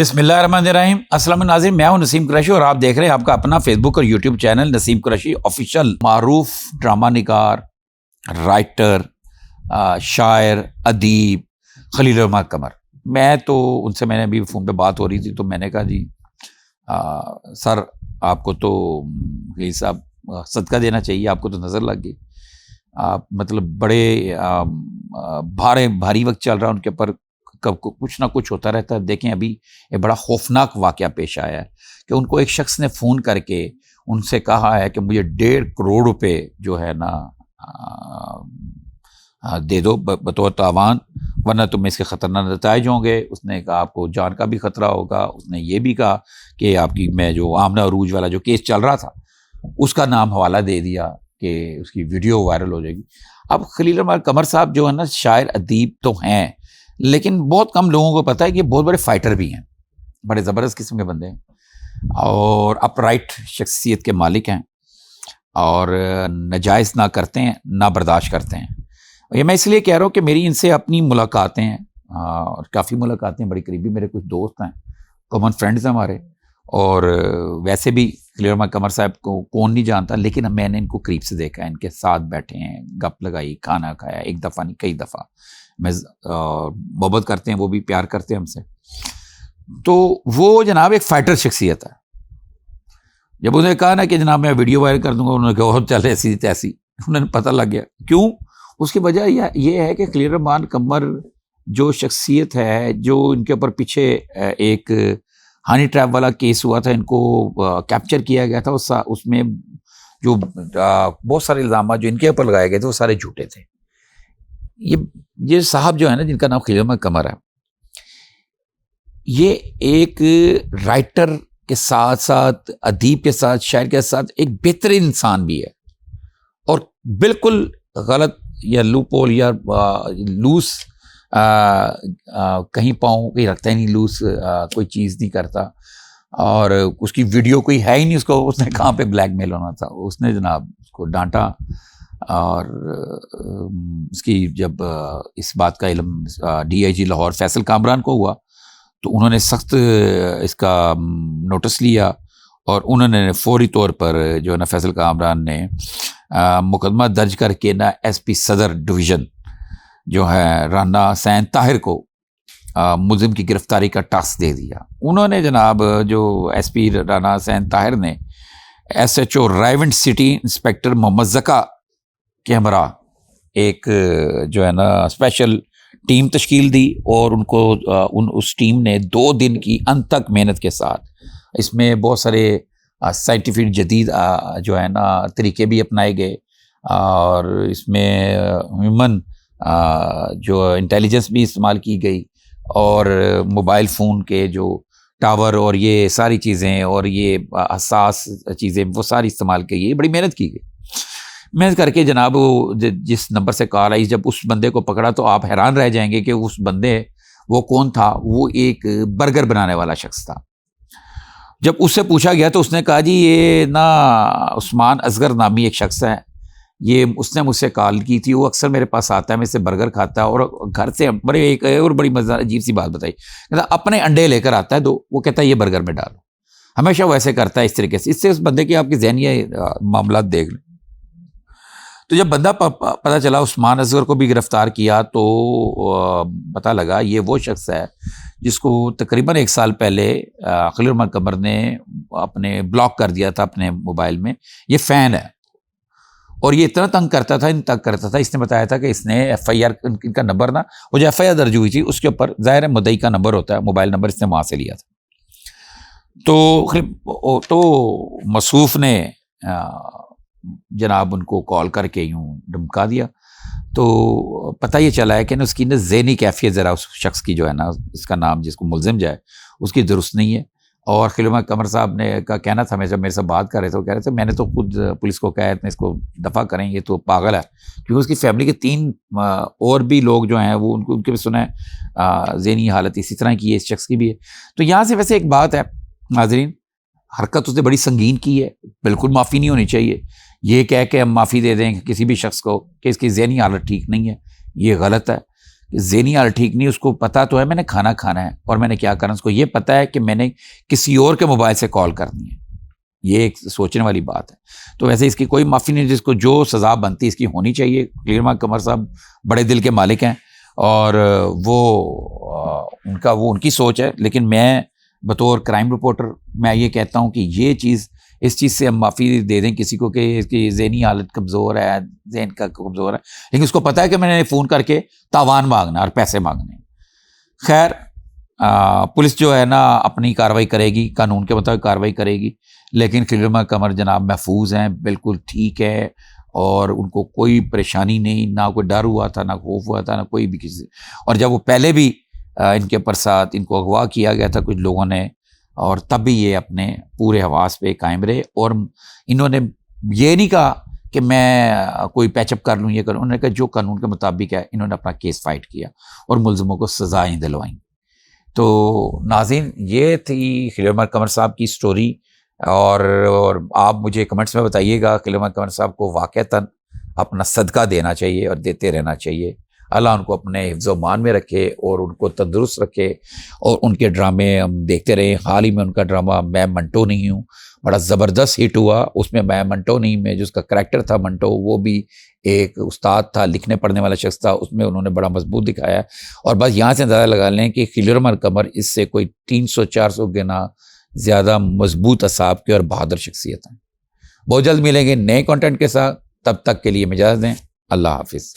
بسم اللہ الرحمن الرحیم۔ السلام ناظرین، میں ہوں نسیم قریشی اور آپ دیکھ رہے ہیں آپ کا اپنا فیس بک اور یوٹیوب چینل نسیم قریشی آفیشیل۔ معروف ڈرامہ نگار، رائٹر، شاعر، ادیب خلیل الرحمن قمر۔ میں نے ابھی فون پہ بات ہو رہی تھی تو میں نے کہا جی سر آپ کو تو خلیل صاحب صدقہ دینا چاہیے، آپ کو تو نظر لگ گئی، آپ مطلب بڑے بھاری وقت چل رہا ہے ان کے اوپر، کچھ نہ کچھ ہوتا رہتا ہے۔ دیکھیں ابھی ایک بڑا خوفناک واقعہ پیش آیا ہے کہ ان کو ایک شخص نے فون کر کے ان سے کہا ہے کہ مجھے 1.5 کروڑ روپے جو ہے نا دے دو بطور تاوان، ورنہ تمہیں اس کے خطرناک نتائج ہوں گے۔ اس نے کہا آپ کو جان کا بھی خطرہ ہوگا۔ اس نے یہ بھی کہا کہ آپ کی میں جو آمنہ عروج والا جو کیس چل رہا تھا اس کا نام حوالہ دے دیا کہ اس کی ویڈیو وائرل ہو جائے گی۔ اب خلیل الرحمن قمر صاحب جو ہے نا شاعر ادیب تو ہیں، لیکن بہت کم لوگوں کو پتہ ہے کہ یہ بہت بڑے فائٹر بھی ہیں، بڑے زبردست قسم کے بندے ہیں اور اپ رائٹ شخصیت کے مالک ہیں اور ناجائز نہ کرتے ہیں نہ برداشت کرتے ہیں۔ یہ میں اس لیے کہہ رہا ہوں کہ میری ان سے اپنی ملاقاتیں ہیں اور کافی ملاقاتیں، بڑی قریبی میرے کچھ دوست ہیں، کامن فرینڈز ہیں ہمارے، اور ویسے بھی خلیل الرحمن قمر صاحب کو کون نہیں جانتا، لیکن میں نے ان کو قریب سے دیکھا ہے، ان کے ساتھ بیٹھے ہیں، گپ لگائی، کھانا کھایا، ایک دفعہ نہیں کئی دفعہ۔ میں محبت کرتے ہیں، وہ بھی پیار کرتے ہیں ہم سے۔ تو وہ جناب ایک فائٹر شخصیت ہے۔ جب انہوں نے کہا نا کہ جناب میں ویڈیو وائرل کر دوں گا، انہوں نے کہا چل ایسی تیسی، انہوں نے پتہ لگ گیا کیوں۔ اس کی وجہ یہ ہے کہ خلیل الرحمن قمر جو شخصیت ہے، جو ان کے اوپر پیچھے ایک ہانی ٹریپ والا کیس ہوا تھا، ان کو کیپچر کیا گیا تھا، اس میں جو بہت سارے الزامات جو ان کے اوپر لگائے گئے تھے وہ سارے جھوٹے تھے۔ یہ صاحب جو ہے نا، جن کا نام خلیل الرحمن قمر ہے، یہ ایک رائٹر کے ساتھ ساتھ، ادیب کے ساتھ، شاعر کے ساتھ ایک بہترین انسان بھی ہے، اور بالکل غلط یا لوپول یا لوس کہیں پاؤں کہیں رکھتا ہی نہیں، لوس کوئی چیز نہیں کرتا، اور اس کی ویڈیو کوئی ہے ہی نہیں، اس نے کہاں پہ بلیک میل ہونا تھا، اس نے جناب اس کو ڈانٹا، اور اس کی جب اس بات کا علم DIG لاہور فیصل کامران کو ہوا تو انہوں نے سخت اس کا نوٹس لیا، اور انہوں نے فوری طور پر جو ہے نا فیصل کامران نے مقدمہ درج کر کے نا SP صدر ڈویژن جو ہے رانا حسین طاہر کو ملزم کی گرفتاری کا ٹاسک دے دیا۔ انہوں نے جناب جو SP رانا حسین طاہر نے SHO رائیونٹ سٹی انسپیکٹر محمد زکا کے ہمراہ ایک جو ہے نا اسپیشل ٹیم تشکیل دی، اور ان کو اس ٹیم نے 2 دن کی انتھک محنت کے ساتھ، اس میں بہت سارے سائنٹیفک جدید جو ہے نا طریقے بھی اپنائے گئے، اور اس میں ہیومن جو انٹیلیجنس بھی استعمال کی گئی، اور موبائل فون کے جو ٹاور اور یہ ساری چیزیں اور یہ حساس چیزیں وہ ساری استعمال کی گئی، بڑی محنت کی گئی۔ محنت کر کے جناب جس نمبر سے کال آئی، جب اس بندے کو پکڑا تو آپ حیران رہ جائیں گے کہ اس بندے وہ کون تھا۔ وہ ایک برگر بنانے والا شخص تھا۔ جب اس سے پوچھا گیا تو اس نے کہا جی یہ نا عثمان اصغر نامی ایک شخص ہے، یہ اس نے مجھ سے کال کی تھی، وہ اکثر میرے پاس آتا ہے، میں سے برگر کھاتا ہے، اور گھر سے بڑے ایک اور بڑی مزہ عجیب سی بات بتائی، کہتا اپنے انڈے لے کر آتا ہے 2، وہ کہتا ہے یہ برگر میں ڈالو، ہمیشہ ویسے کرتا ہے اس طریقے سے۔ اس سے اس بندے کی آپ کی ذہنی معاملات دیکھ لیں۔ تو جب بندہ پتہ چلا، عثمان اصغر کو بھی گرفتار کیا، تو پتہ لگا یہ وہ شخص ہے جس کو تقریباً 1 سال پہلے خلیل الرحمن قمر نے اپنے بلاک کر دیا تھا اپنے موبائل میں۔ یہ فین ہے، اور یہ اتنا تنگ کرتا تھا، اس نے بتایا تھا کہ اس نے FIR ان کا نمبر نا، وہ جو FIR درج ہوئی تھی اس کے اوپر ظاہر ہے مدعی کا نمبر ہوتا ہے، موبائل نمبر اس نے وہاں سے لیا تھا۔ تو مصروف نے جناب ان کو کال کر کے یوں دھمکا دیا، تو پتہ یہ چلا ہے کہ نا اس کی نا ذہنی کیفیت ذرا اس شخص کی جو ہے نا، اس کا نام جس کو ملزم جائے اس کی درست نہیں ہے۔ اور خلیل الرحمن قمر صاحب نے کا کہنا تھا، جب میرے سے بات کر رہے تھے وہ کہہ رہے تھے میں نے تو خود پولیس کو کہا اس کو دفع کریں، یہ تو پاگل ہے، کیونکہ اس کی فیملی کے 3 اور بھی لوگ جو ہیں وہ ان کے بھی سنا ہے ذہنی حالت اسی طرح کی ہے، اس شخص کی بھی ہے۔ تو یہاں سے ویسے ایک بات ہے ناظرین، حرکت اس نے بڑی سنگین کی ہے، بالکل معافی نہیں ہونی چاہیے۔ یہ کہہ کے ہم معافی دے دیں کسی بھی شخص کو کہ اس کی ذہنی حالت ٹھیک نہیں ہے، یہ غلط ہے۔ کہ ذہنی حالت ٹھیک نہیں، اس کو پتہ تو ہے میں نے کھانا کھانا ہے اور میں نے کیا کرنا، اس کو یہ پتہ ہے کہ میں نے کسی اور کے موبائل سے کال کرنی ہے، یہ ایک سوچنے والی بات ہے. تو ویسے اس کی کوئی معافی نہیں، جس کو جو سزا بنتی اس کی ہونی چاہیے. خلیل احمد قمر صاحب بڑے دل کے مالک ہیں اور وہ ان کی سوچ ہے، لیکن میں بطور کرائم رپورٹر میں یہ کہتا ہوں کہ یہ چیز، اس چیز سے ہم معافی دے دیں کسی کو کہ اس کی ذہنی حالت کمزور ہے، ذہن کا کمزور ہے، لیکن اس کو پتہ ہے کہ میں نے فون کر کے تاوان مانگنا اور پیسے مانگنے. خیر پولیس جو ہے نا اپنی کارروائی کرے گی، قانون کے مطابق کارروائی کرے گی، لیکن خلیل احمد قمر جناب محفوظ ہیں، بالکل ٹھیک ہے، اور ان کو کوئی پریشانی نہیں، نہ کوئی ڈر ہوا تھا، نہ خوف ہوا تھا، نہ کوئی بھی کسی. اور جب وہ پہلے بھی ان کے پر ساتھ ان کو اغوا کیا گیا تھا کچھ لوگوں نے، اور تب بھی یہ اپنے پورے حواس پہ قائم رہے، اور انہوں نے یہ نہیں کہا کہ میں کوئی پیچ اپ کر لوں، یہ کروں. انہوں نے کہا جو قانون کے مطابق ہے. انہوں نے اپنا کیس فائٹ کیا اور ملزموں کو سزائیں دلوائیں. تو ناظرین یہ تھی خلیل احمد قمر صاحب کی سٹوری، اور آپ مجھے کمنٹس میں بتائیے گا خلیل احمد قمر صاحب کو واقعتاً اپنا صدقہ دینا چاہیے اور دیتے رہنا چاہیے. اللہ ان کو اپنے حفظ و امان میں رکھے اور ان کو تندرست رکھے، اور ان کے ڈرامے ہم دیکھتے رہے. حال ہی میں ان کا ڈرامہ میں منٹو نہیں ہوں بڑا زبردست ہٹ ہوا. اس میں منٹو نہیں میں جو اس کا کریکٹر تھا منٹو، وہ بھی ایک استاد تھا، لکھنے پڑھنے والا شخص تھا. اس میں انہوں نے بڑا مضبوط دکھایا، اور بس یہاں سے اندازہ لگا لیں کہ خلیل احمد قمر اس سے کوئی 300-400 گنا زیادہ مضبوط اعصاب کے اور بہادر شخصیت ہیں. بہت جلد ملیں گے نئے کنٹینٹ کے ساتھ، تب تک کے لیے اجازت دیں. اللہ حافظ.